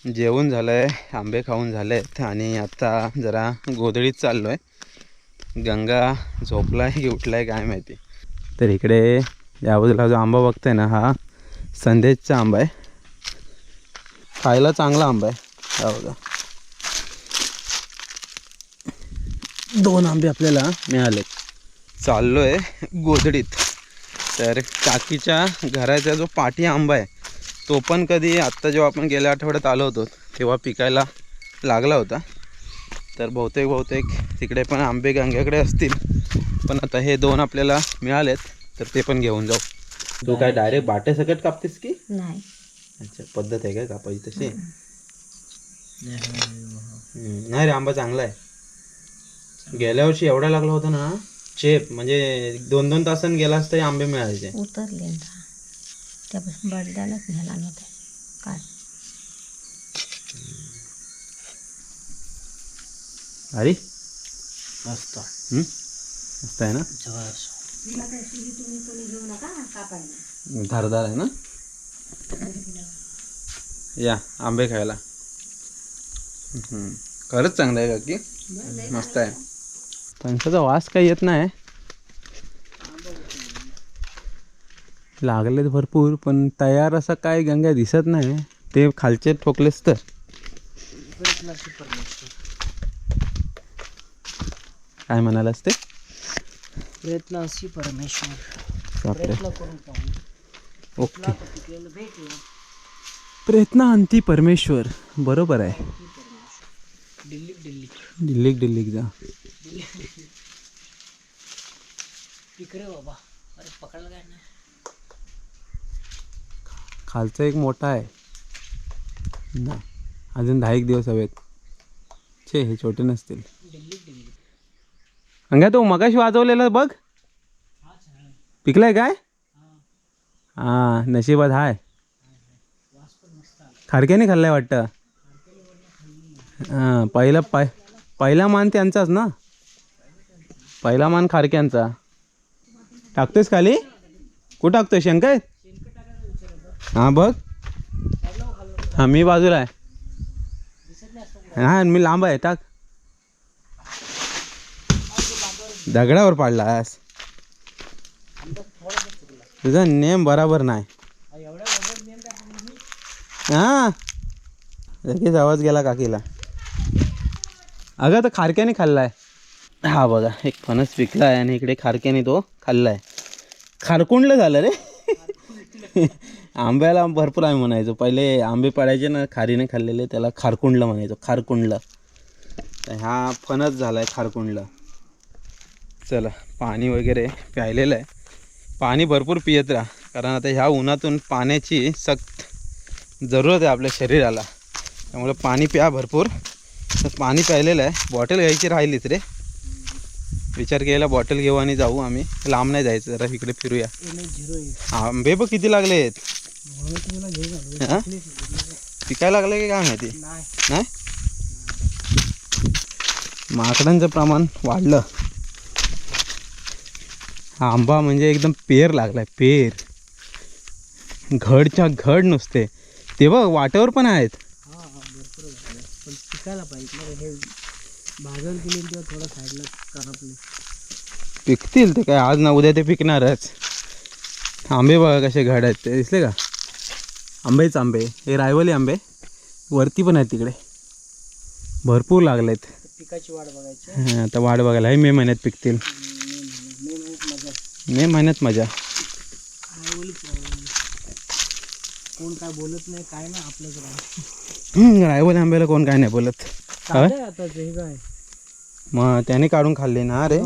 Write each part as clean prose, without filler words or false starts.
जेवण झालंय, आंबे खाऊन झालेत आणि आता जरा गोधडीत चाललोय. गंगा झोपलाय की उठलाय काय माहिती. तर इकडे या बाजूला जो आंबा बघताय ना, हा संदेशचा आंबा आहे. खायला चांगला आंबा आहे. हा बघा, 2 आंबे आपल्याला मिळाले. चाललोय गोधडीत. तर काकीच्या घराचा जो पाठी आंबा आहे तो पण कधी आत्ता जेव्हा आपण गेल्या आठवड्यात आलो होतो तेव्हा पिकायला लागला होता. तर बहुतेक तिकडे पण आंबे गंग्याकडे असतील. पण आता हे 2 आपल्याला मिळालेत तर ते पण घेऊन जाऊ. तू काय डायरेक्ट बाटे सकट कापतेस की नाही? अच्छा, पद्धत आहे काय कापायची तशी? नाही रे, आंबा चांगला आहे. गेल्या वर्षी एवढा लागला होता ना चेप, म्हणजे 2-2 तासांनी गेलास तरी आंबे मिळायचे. उतरले त्यापासून बडद्यालाच न्यायला नव्हते काय. अरे मस्त मस्त आहे ना, धारदार आहे ना. या आंबे खायला. खरंच चांगलं आहे काकी, मस्त आहे. फणसाचा वास काही येत नाही. लागलेत भरपूर पण तयार असं काय गंगा दिसत नाही. ते खालचे ठोकलेस तर. काय म्हणालास ते? प्रयत्नाशी परमेश्वर. प्रयत्न करून पाहू. ओके, प्रयत्नांती परमेश्वर. बरोबर आहे. दिल्लीक जा तिकडे बाबा. अरे पकडला काय नाही. खालचा एक मोठा आहे ना, अजून 10 दिवस हवेत. छे, हे छोटे नसतील. अंगा तो मगाशी वाजवलेला बघ, पिकलाय काय? हा, नशिबात हाय. खारक्याने खाल्लाय वाटतं. हां, पहिला मान त्यांचाच ना, पहिला मान खारक्यांचा. टाकतोयस खाली? कुठं टाकतोय? शंकर? हां बघ. हां, मी बाजूला आहे. हां, मी लांब आहे. टाक. दगडावर पाडलास. तुझा नेम बराबर नाही. हां, लगेच आवाज गेला काकीला. अगं तर खारक्याने खाल्लाय. हा बघा, एक फणस पिकला आहे आणि इकडे खारक्याने तो खाल्लाय. खारकुंडलं झालं रे. आंब्याला भरपूर आम्ही म्हणायचो पहिले. आंबे पडायचे ना खारीने खाल्लेले, त्याला खारकुंडलं म्हणायचो. खारकुंडलं. तर हा फणस झालाय खारकुंडलं. चला, पाणी वगैरे प्यायलेलं आहे. पाणी भरपूर पियत राहा, कारण आता ह्या उन्हातून पाण्याची सक्त जरूरत आहे आपल्या शरीराला. त्यामुळे पाणी प्या भरपूर. तर पाणी प्यायलेलं आहे. बॉटल घ्यायची राहिलीच रे. विचार केला बॉटल घेऊ आणि जाऊ आम्ही. लांब नाही जायचं, जरा इकडे फिरूया. आंबे बघ किती लागलेत. हां, पिकायला लागले की काय माहिती. नाही, माकडांचं प्रमाण वाढलं. हा आंबा म्हणजे एकदम पेर लागलाय, पेर. घडच्या घड नुसते. ते बघ वाट्यावर पण आहेत. पण पिकायला पाहिजे. हे भाजून गेले तेव्हा थोडं साईडला करपले. पिकतील ते काय, आज ना उद्या ते पिकणारच. आंबे बघा कसे घड आहेत, ते दिसले का? आंबेच आंबे. हे रायवली आंबे वरती पण आहेत तिकडे, भरपूर लागलेत. पिकाची वाट बघायची. हां, आता वाट बघायला. हे मे महिन्यात पिकतील. मे महिन्यात मजा. कोण काय बोलत नाही, काय नाही आपल्याकडे. रायवली आंब्याला कोण काय नाही बोलत. आता हे काय मग त्याने काढून खाल्ले ना रे.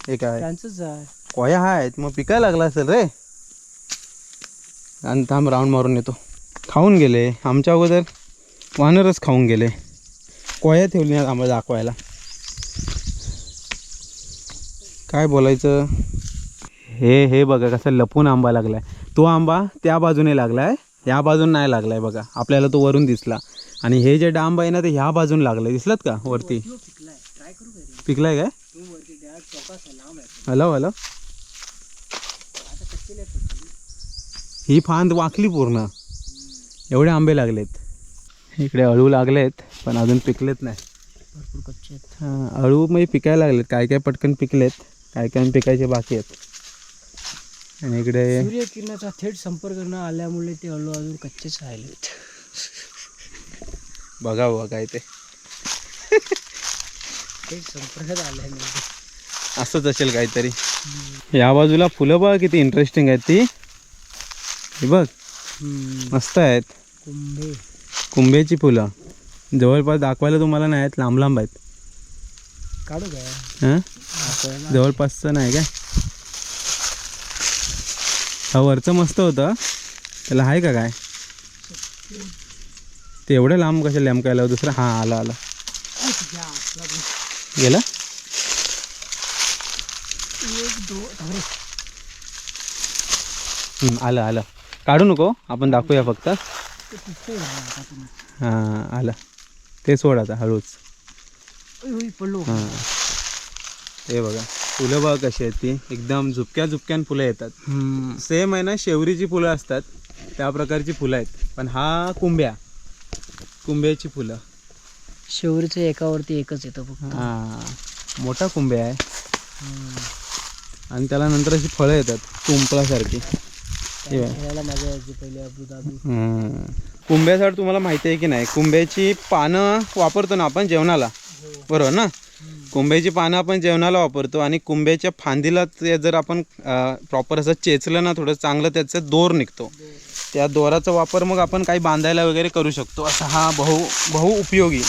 हे काय त्यांचंच आहे. कोया आहेत, मग पिकायला लागला असेल रे. आणि थांब, राऊंड मारून येतो. खाऊन गेले आमच्या अगोदर, वानरच खाऊन गेले. कोया ठेवली नाही आंबा दाखवायला. काय बोलायचं. हे बघा कसं लपून आंबा लागलाय. तो आंबा त्या बाजूने लागलाय, ह्या बाजून नाही लागलाय बघा. आपल्याला तो वरून दिसला. आणि हे जे डांब आहे ना ते ह्या बाजून लागले. दिसलत का वरती? पिकलाय काय? Hello hello. ही फांद वाकली पूर्ण. एवढे आंबे लागलेत. इकडे अळू लागलेत पण अजून पिकलेत नाही. भरपूर कच्चे आहेत. हां अळू म्हणजे पिकायला लागलेत, काय काय पटकन पिकलेत, काय काय पिकायचे बाकी आहेत. आणि इकडे सूर्यकिरणाचा थेट संपर्क न आल्यामुळे ते अळू अजून कच्चेच राहिलेत. बघा बघा काय ते थेट संपर्कात आल्या नाही. असंच असेल काहीतरी. या बाजूला फुलं बघ किती इंटरेस्टिंग आहेत. ती हे बघ मस्त आहेत. कुंभे कुंभेची फुलं जवळपास दाखवायला तुम्हाला नाही आहेत, लांब लांब आहेत. काढू काय हां आपल्याला? जवळपासचं नाही काय. हा वरचं मस्त होतं, त्याला आहे का काय ते एवढं लांब कशा लॅमकायला दुसरं. हां आला आला गेला. आलं आलं काढू नको, आपण दाखवूया फक्त. हां आलं ते सोड आता हळूच. पडलो. हां हे बघा फुलं बघा कशी आहेत, ती एकदम झुपक्या झुपक्यान फुलं येतात. सेम आहे ना शेवरीची फुलं असतात त्या प्रकारची फुलं आहेत, पण हा कुंभ्याची फुलं. शेवरीचं एकावरती एकच येतं फक्त. हां मोठा कुंभे आहे आणि त्याला नंतर अशी फळं येतात कुंपलासारखी. खेळायला मजा यायची पहिले अबुधाबी. कुंभ्यासाठी तुम्हाला माहिती आहे की नाही, कुंभ्याची पानं वापरतो ना आपण जेवणाला, बरोबर ना. कुंभ्याची पानं आपण जेवणाला वापरतो आणि कुंभ्याच्या फांदीला ते जर आपण प्रॉपर असं चेचलं ना थोडं चांगलं, त्याचं दोर निघतो. त्या दोराचा वापर मग आपण काही बांधायला वगैरे करू शकतो. असा हा बहु उपयोगी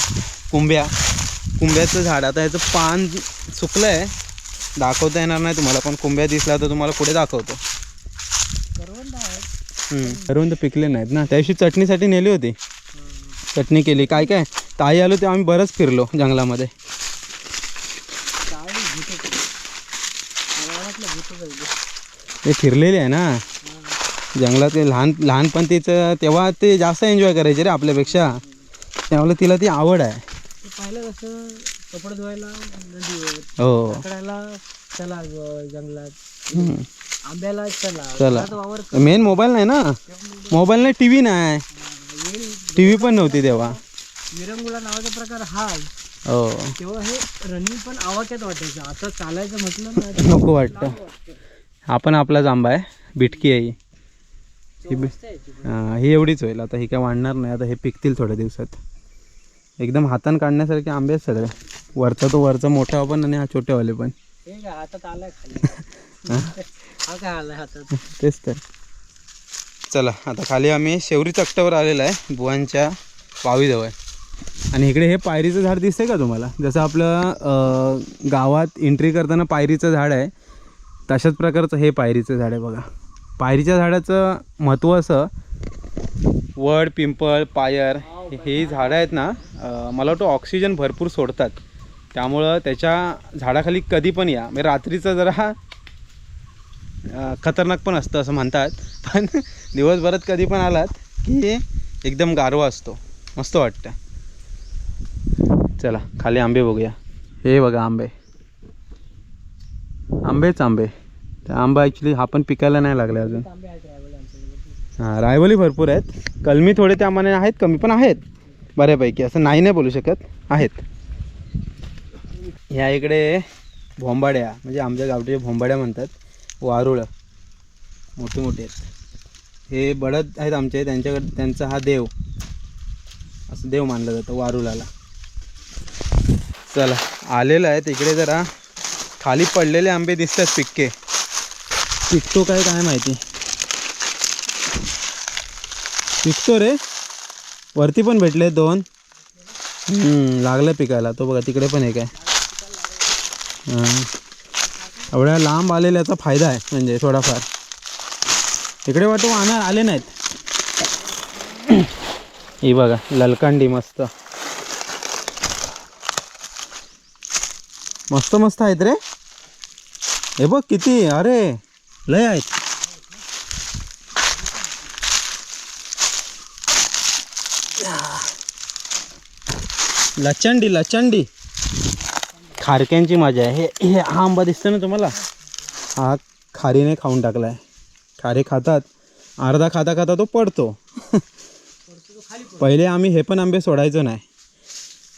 कुंभ्याचं झाड. आता याचं पान सुकलं आहे, दाखवता येणार नाही तुम्हाला, पण कुंभ्या दिसला तर तुम्हाला पुढे दाखवतो. करून तर पिकले नाहीत ना. त्या दिवशी चटणीसाठी नेली होती, चटणी केली. काय काय ताई आलो ते आम्ही बरंच फिरलो जंगलामध्ये. ते फिरलेले आहे ना जंगलात, ते लहानपण तिचं तेव्हा ते जास्त एन्जॉय करायचे रे आपल्यापेक्षा, त्यामुळे तिला ती आवड आहे. पाहिलं कसं कपडे धुवायला नदीवर, हो पकडायला चला जंगलात, आंब्याला चला. मेन मोबाईल नाही ना, मोबाईल नाही, टी व्ही नाही, टी व्ही पण नव्हती तेव्हा. विरंगुळा नावाचा प्रकार हा. हो तेव्हा हे रनिंग पण आवाक्यात वाटायचं. आता चालायचं म्हटलं ना नको वाटतं. हा पण आपलाच आंबा आहे, बिटकी आहे ही. हां ही एवढीच होईल आता, ही काय वाढणार नाही आता. हे पिकतील थोड्या दिवसात. एकदम हातानं काढण्यासारखे आंबे आहेत सगळे. वरचा मोठा पण आणि हा छोटेवाले पण. हे काय हातात आलाय खाली. हा काय आलाय हातात. तेच तर. चला आता खाली आम्ही शेवरी चकटावर आलेला आहे, बुवांच्या वावीजवळ. आणि इकडे हे पायरीचं झाड दिसतंय का तुम्हाला, जसं आपलं गावात एंट्री करताना पायरीचं झाड आहे, तशाच प्रकारचं हे पायरीचं झाड आहे बघा. पायरीच्या झाडाचं महत्त्व असं, वड पिंपळ पायर ही झाडं आहेत ना, मला वाटतं ऑक्सिजन भरपूर सोडतात. त्यामुळं त्याच्या झाडाखाली कधी पण या, म्हणजे रात्रीचं जरा खतरनाक पण असतं असं म्हणतात, पण दिवसभरात कधी पण आलात की एकदम गारवा असतो, मस्त वाटतं. चला खाली आंबे बघूया. हे बघा आंबे, आंबे. त्या आंबा ॲक्च्युली हा पण पिकायला नाही लागला अजून. हां रायवली भरपूर आहेत, कलमी थोडे त्यामाने आहेत, कमी पण आहेत बऱ्यापैकी, असं नाही बोलू शकत, आहेत. ह्या इकडे भोंबाड्या, म्हणजे आमच्या गावठी भोंबाड्या म्हणतात, वारुळं मोठे आहेत. हे बळद आहेत आमचे, त्यांचा हा देव, असं देव मानलं जातं वारुळाला. चला आलेलं आहे तिकडे. जरा खाली पडलेले आंबे दिसतात पिकतो काय माहिती. पिकतो रे, वरती पण भेटले 2. लागलं पिकायला. तो बघा तिकडे पण एक आहे. एवढ्या लांब आलेल्याचा फायदा आहे म्हणजे थोडाफार. इकडे वाटतं वाहणार आले नाहीत. ही बघा ललकांडी मस्त आहेत रे. हे बघ किती, अरे लय आहेत. लचंडी खारक्यांची मजा आहे. हे हा आंबा दिसतो ना तुम्हाला, हा खारीने खाऊन टाकलाय. खारे खातात, अर्धा खाता तो पडतो. पहिले आम्ही हे पण आंबे सोडायचो नाही,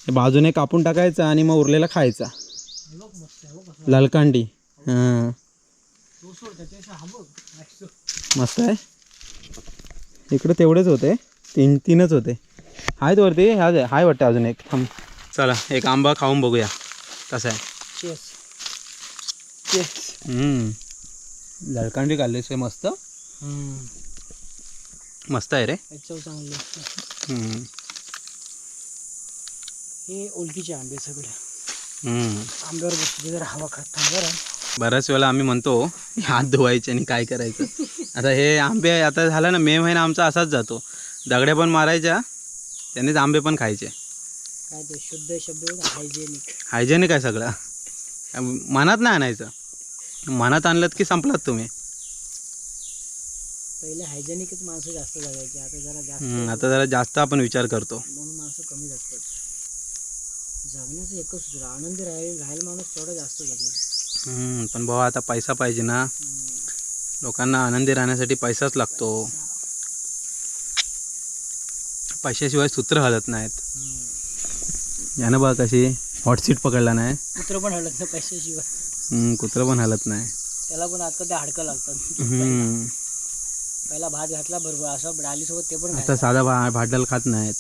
हे बाजूने कापून टाकायचं आणि मग उरलेला खायचा. हे बघ मस्त आहे, बघ कसं लालकांडी. हां तो सोड त्याच्यापेक्षा हा बघ next. मस्त आहे. इकडे तेवढेच होते, तीनच होते. आहेत वरती, हाय वाटतं अजून एक. थांब चला एक आंबा खाऊन बघूया कसा आहे. Cheers. Cheers. लालकांडी काढलीस आहे मस्त. मस्त आहे रे. चव चांगली असते. हम्म. हे ओळखीचे आंबे सगळे. हम्म. आंब्यावर बसले जर हवा खात थांबा. बऱ्याच वेळेला आम्ही म्हणतो हात धुवायचे आणि काय करायचं. आता हे आंबे आता झालं ना, मे महिना आमचा असाच जातो. दगड्या पण मारायच्या, त्यांनीच आंबे पण खायचे. काय ते शुद्ध शब्द हायजेनिक. हायजेनिक आहे सगळं, मनात नाही आणायचं. मनात आणलं की संपलात तुम्ही. पहिले हायजेनिकच माणसं जास्त जगायची, आता जरा जास्त आपण विचार करतो म्हणून माणसं कमी जगतात. जगण्याचं एकच सूत्र, आनंदी राहायला माणूस तेवढा जास्त जगेल. पण भाऊ आता पैसा पाहिजे ना, लोकांना आनंदी राहण्यासाठी पैसाच लागतो. पैशाशिवाय सूत्र हलत नाहीत. यानं बघा कशी हॉट सीट पकडला नाही. कुत्र पण हलत नाही पैशाशिवाय. कुत्रं पण हलत नाही. त्याला पण आता ते हाडकं लागतात. पहिला भात घातला बरोबर असं डालीसोबत ते पण आता साधा भाडल खात नाहीत.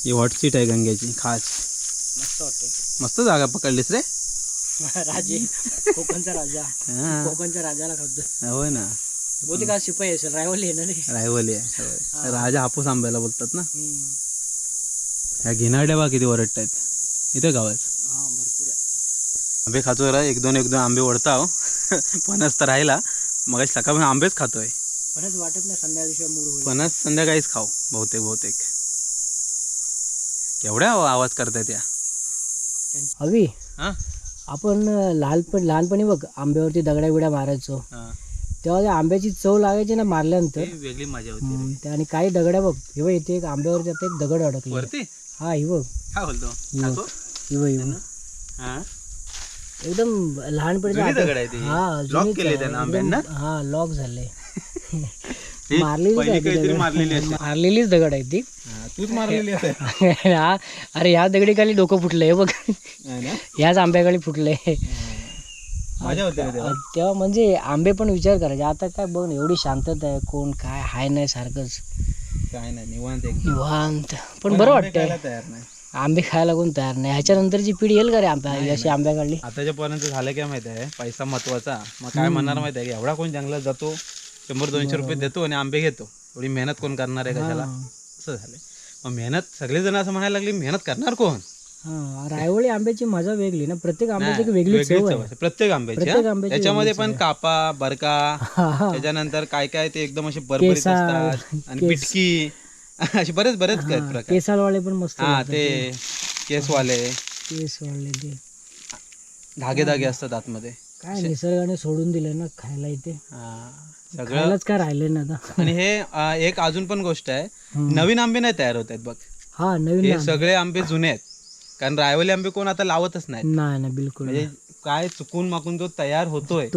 ही हॉट सीट आहे गंग्याची खास. मस्त वाटते. मस्त जागा पकडलीस रे. राजे कोकणचा राजा. कोकणच्या राजाला खातो. होय ना. बहुतेक आज शिपाई असेल, रायवली आहे ना रे. रायवली आहे. राजा हापूस आंब्याला बोलतात ना. ह्या घिनाड्या बा किती वरटत आहेत इथे गावात. भरपूर आहे. आंबे खातो रा, एक दोन आंबे ओढता. फणस तर राहिला, मग सकाळी आंबेच खातोय. फणस वाटत नाही संध्याकाळी मूड होईल. फणस संध्याकाळीच खाऊ बहुतेक. केवढ्या आवाज करताय त्या हवी. हा आपण लहानपणी बघ आंब्यावरती दगड्या बिड्या मारायचो, तेव्हा त्या आंब्याची चव लागायची ना मारल्यानंतर. वेगळी मजा होती. आणि काही दगड्या बघ, हे बघ इथे एक आंब्यावरती आता एक दगड अडकले वरती. हा ही बघ. काय बोलतो एकदम लहानपणी दगड आहे ते. लॉक केले त्यानं आंब्यांना. हा लॉक झाले. मारलेलीच दगड आहे ती. तूच मारलेली आहे. अरे ह्या दगडी खाली डोकं फुटलंय बघ. ह्याच आंब्याखाली फुटलंय. मजा होते तेव्हा म्हणजे आंबे पण विचार करायचे. आता काय बघ ना, एवढी शांतता आहे, कोण काय हाय नाही, सारखंच काय नाही, निवांत निवांत. पण बरं वाटतंय. तयार नाही आंबे खायला कोण तयार नाही. ह्याच्यानंतरची पिढी येईल का रे आंब्या अशी आंब्या काढली. आताच्या पर्यंत झालं काय माहिती आहे, पैसा महत्वाचा. मग काय म्हणणार माहिती आहे, एवढा कोण जंगलात जातो, 100-200 रुपये देतो आणि आंबे घेतो. एवढी मेहनत कोण करणार आहे कशाला. असं झालं. मग मेहनत सगळेजण असं म्हणायला लागली, मेहनत करणार कोण. रायवळी आंब्याची मजा वेगळी ना, प्रत्येक आंब्याची एक वेगळी चव आहे. प्रत्येक आंब्याची. त्याच्यामध्ये पण कापा बरका, त्याच्यानंतर काय काय ते एकदम असे बरबरीत असतात आणि पिटकी असे बरेच प्रकार. केसाळवाले पण मस्त. हा ते केसवाले ते धागे असतात आतमध्ये. काय निसर्गाने सोडून दिले ना खायला इथे. सगळंच काय राहिले ना आता. आणि हे एक अजून पण गोष्ट आहे, नवीन आंबे नाही तयार होत आहेत बघ. हा नवीन. हे सगळे आंबे जुने आहेत, कारण रायवली आंबे कोण आता लावतच नाही. नाही बिलकुल. म्हणजे काय चुकून माकून जो तयार होतोय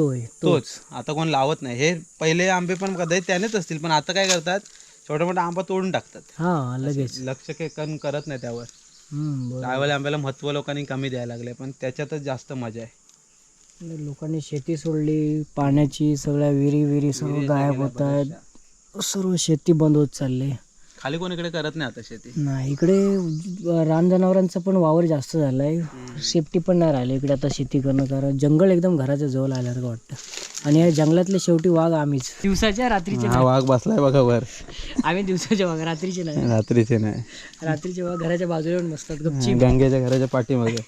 तोच आता कोण लावत नाही. हे पहिले आंबे पण कदाचित त्यानेच असतील, पण आता काय करतात, छोटा मोठा आंबा तोडून टाकतात. हा लगेच लक्ष करत नाही त्यावर. रायवली आंब्याला महत्व लोकांनी कमी द्यायला लागले, पण त्याच्यातच जास्त मजा आहे. लोकांनी शेती सोडली, पाण्याची सगळ्या विहिरी सगळं गायब होत आहेत. सर्व शेती बंद होत चालले. खाली कोण इकडे करत नाही आता शेती. नाही इकडे रान जनावरांचा पण वावर जास्त झालाय, सेफ्टी पण नाही राहिली इकडे आता शेती करणं. कारण जंगल एकदम घराच्या जवळ आल्यासारखं वाटतं. आणि या जंगलातले शेवटी वाघ आम्हीच. दिवसाच्या रात्रीचे वाघ बसलाय बघा वर. आम्ही दिवसाचे वाघ, रात्रीचे नाही. रात्रीचे वाघ घराच्या बाजूला येऊन बसतात गपची. गंगेच्या घराच्या पाठीमागे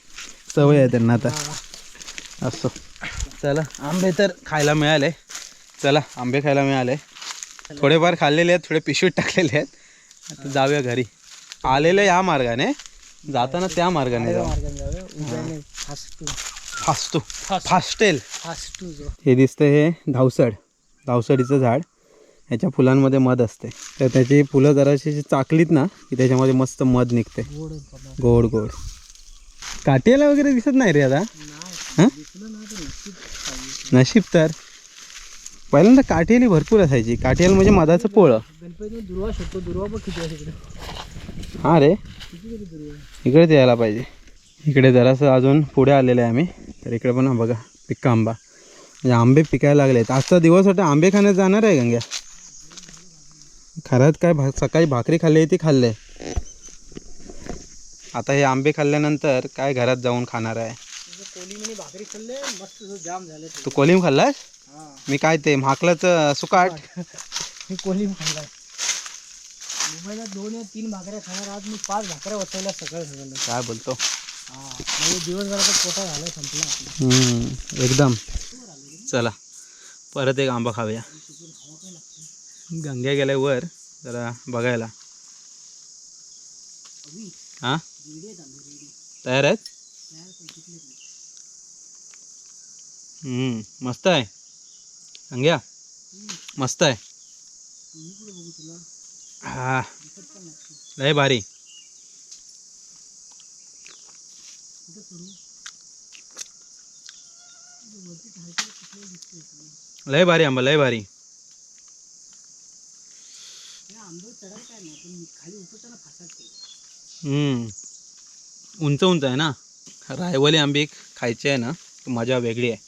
सवय आहे त्यांना आता. असो चला, आंबे तर खायला मिळाले. थोडेफार खाल्लेले आहेत, थोडे पिशवीत टाकलेले आहेत. आता जाऊया घरी. आलेले या मार्गाने, जाताना त्या मार्गाने जाऊ. फास्टेल. हे दिसतं, हे धावसडीचं झाड. ह्याच्या फुलांमध्ये मध असते, तर त्याची फुलं जराशी चाकलीत ना की त्याच्यामध्ये मस्त मध निघते, गोड गोड. काटेला वगैरे दिसत नाही रे आता. नशीब तर पहिल्यांदा काठियाली भरपूर असायची. काठियाल म्हणजे मधाचं पोळं. गणपती दुर्वा शकतो, दुर्वा पण किती आहे तिकडे. हां रे, इकडेच यायला पाहिजे. इकडे जरासं अजून पुढे आलेलं आहे आम्ही. तर इकडे पण बघा पिक्का आंबा, म्हणजे आंबे पिकायला लागलेत. आजचा दिवस होता आंबे खाण्यात जाणार आहे गंग्या. खरंच काय सकाळी भाकरी खाल्ली ती खाल्ले. आता हे आंबे खाल्ल्यानंतर काय घरात जाऊन खाणार आहे. कोलिमीने भाकरी खाल्ले मस्त जाम झाले. तू कोलिम खाल्लास? मी काय ते म्हाकलाचं सुकाट. मी कोलिम खाल्लाय. मुंबईला 2 या 3 भाकऱ्या खाणार, आज मी 5 भाकऱ्या वचवल्या सकाळ सकाळला. काय बोलतो? म्हणजे दिवसभराचा कोटा झाला संपला. एकदम. चला परत एक आंबा खाऊया. गंग्या गेलाय वर जरा बघायला. हां तयार आहेत? मस्त आहे गंग्या, मस्त आहे. हा लय भारी. लय भारी आंबा, लय भारी. उंच उंच आहे ना. रायवली आंबे खायचे आहे ना, मजा वेगळी आहे.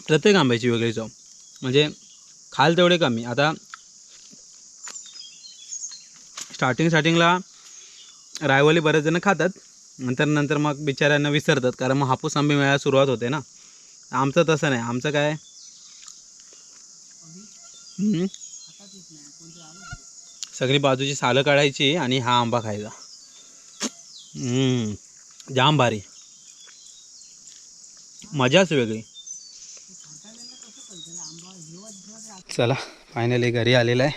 प्रत्येक आंब्याची वेगळी चव, म्हणजे खाल तेवढे कमी. आता स्टार्टिंगला रायवली बरेच जण खातात, नंतर मग बिचाऱ्यांना विसरतात, कारण मग हापूस आंबे मिळायला सुरुवात होते ना. आमचं तसं नाही. आमचं काय सगळी बाजूची सालं काढायची आणि हा आंबा खायचा. जाम भारी, मजाच वेगळी. चला फायनली घरी आलेला आहे.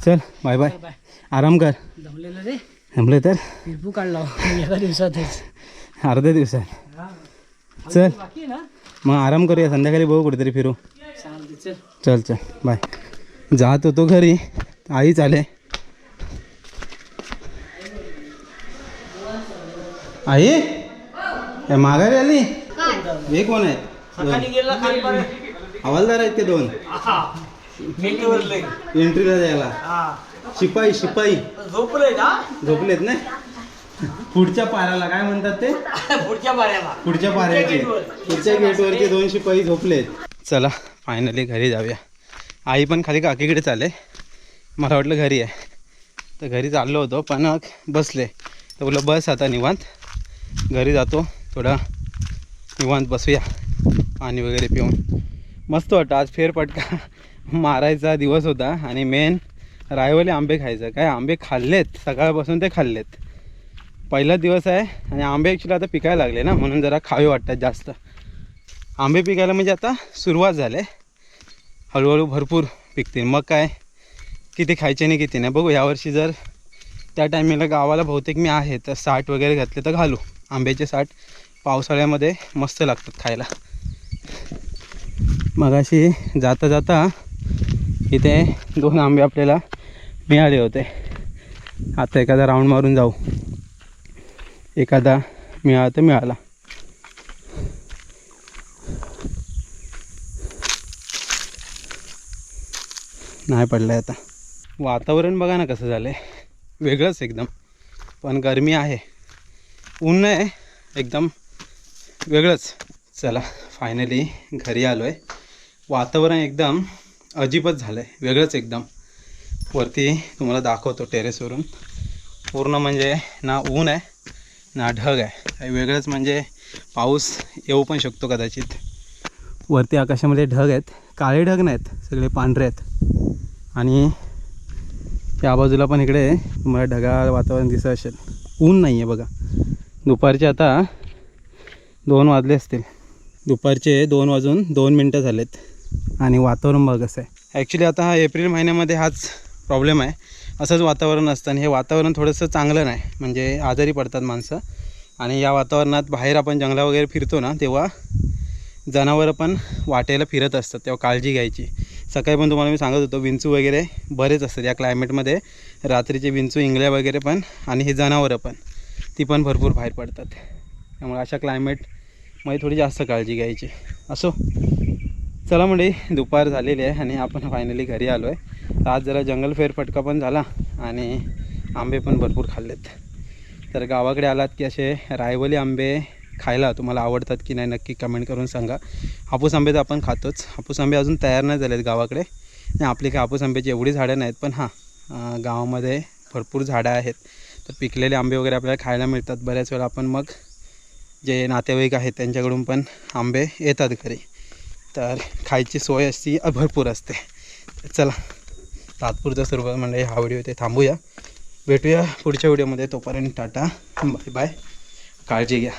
चल बाय बाय, आराम कर. जमलेलं रे, जमले तर फिरपू काढला एका दिवसातच, अर्ध्या दिवसात. चल बाकी ना, मग आराम करूया, संध्याकाळी बघू कुठेतरी फिरू. चल चल बाय. जात होतो घरी, आई चाले. आई माघारी आली. हे कोण आहेत? हवालदार आहेत ते 2 एंट्रीला द्यायला. शिपाई झोपलेत ना. पुढच्या पाऱ्याला काय म्हणतात ते? पुढच्या पाऱ्याचे पुढच्या गेटवरचे 2 शिपाई झोपलेत. चला फायनली घरी जाऊया. आई पण खाली काकीकडे चाले. मला वाटलं घरी आहे, तर घरी चाललो होतो, पण बसले तर बोललं बस आता निवांत, घरी जातो, थोडा निवांत बसूया, पाणी वगैरे पिऊन. मस्त वाटतं. आज फेरफटका मारायचा दिवस होता आणि मेन रायवले आंबे खायचं. काय आंबे खाल्लेत सकाळपासून, ते खाल्लेत. पहिला दिवस आहे आणि आंबे ॲक्च्युली आता पिकायला लागले ना, म्हणून जरा खावे वाटतात जास्त. आंबे पिकायला म्हणजे आता सुरुवात झाले, हळूहळू भरपूर पिकतील. मग काय किती खायचे नाही किती नाही बघू. यावर्षी जर त्या टायमिंगला गावाला बहुतेक मी आहे, तर 60 वगैरे घातले तर घालू. आंब्याचे 60 पावसाळ्यामध्ये मस्त लागतात खायला. मगाशी जाता जाता इथे 2 आंबे आपल्याला मिळाले होते. आता एखादा राऊंड मारून जाऊ, एखादा मिळाला तर मिळाला. नाही पडलं आहे आता. वातावरण बघा ना कसं झालं आहे, वेगळंच एकदम. पण गरमी आहे, ऊन आहे, एकदम वेगळंच. चला फायनली घरी आलो आहे. वातावरण एकदम अजिबच झालं आहे, वेगळंच एकदम. वरती तुम्हाला दाखवतो टेरेसवरून. पूर्ण म्हणजे ना ऊन आहे ना ढग आहे, काही वेगळंच. म्हणजे पाऊस येऊ पण शकतो कदाचित. वरती आकाशामध्ये ढग आहेत, काळे ढग नाहीत, सगळे पांढरे आहेत. आणि त्या बाजूला पण इकडे तुम्हाला ढगाळ वातावरण दिसत असेल. ऊन नाही आहे बघा. दुपारचे आता 2 वाजले असतील. दुपारचे 2 वाजून 2 मिनटं झालेत आणि वातावरण बघ कसं आहे. ॲक्च्युली आता हा एप्रिल महिन्यामध्ये हाच प्रॉब्लेम आहे, असंच वातावरण असतं. आणि हे वातावरण थोडंसं चांगलं नाही, म्हणजे आजारी पडतात माणसं. आणि या वातावरणात बाहेर आपण जंगला वगैरे फिरतो ना, तेव्हा जनावरं पण वाटेला फिरत असतात, तेव्हा काळजी घ्यायची. सकाळी पण तुम्हाला मी सांगत होतो, विंचू वगैरे बरेच असतात या क्लायमेटमध्ये. रात्रीचे विंचू, इंगल्या वगैरे पण, आणि हे जनावरं पण, ती पण भरपूर बाहेर पडतात. त्यामुळे अशा क्लायमेट मग थोडी जास्त काळजी घ्यायची. असो, चला म्हणजे दुपार झालेली आहे आणि आपण फायनली घरी आलो आहे. आज जरा जंगल फेरफटका पण झाला आणि आंबे पण भरपूर खाल्लेत. तर गावाकडे आलात की असे रायवली आंबे खायला तुम्हाला आवडतात की नाही नक्की कमेंट करून सांगा. हापूस आंबे तर आपण खातोच. हापूस आंबे अजून तयार नाही झालेत गावाकडे. नाही, आपली काय हापूस आंब्याची एवढी झाडं नाहीत, पण हां गावामध्ये भरपूर झाडं आहेत. तर पिकलेले आंबे वगैरे आपल्याला खायला मिळतात. बऱ्याच वेळा आपण मग जे नातेवाईक आहेत त्यांच्याकडून पण आंबे येतात घरी, तर खायची सोय असती भरपूर असते. चला, तात्पुरतं स्वरूपात म्हणजे हा व्हिडिओ इथे थांबूया. भेटूया पुढच्या व्हिडिओमध्ये. तोपर्यंत टाटा, बाय बाय, काळजी घ्या.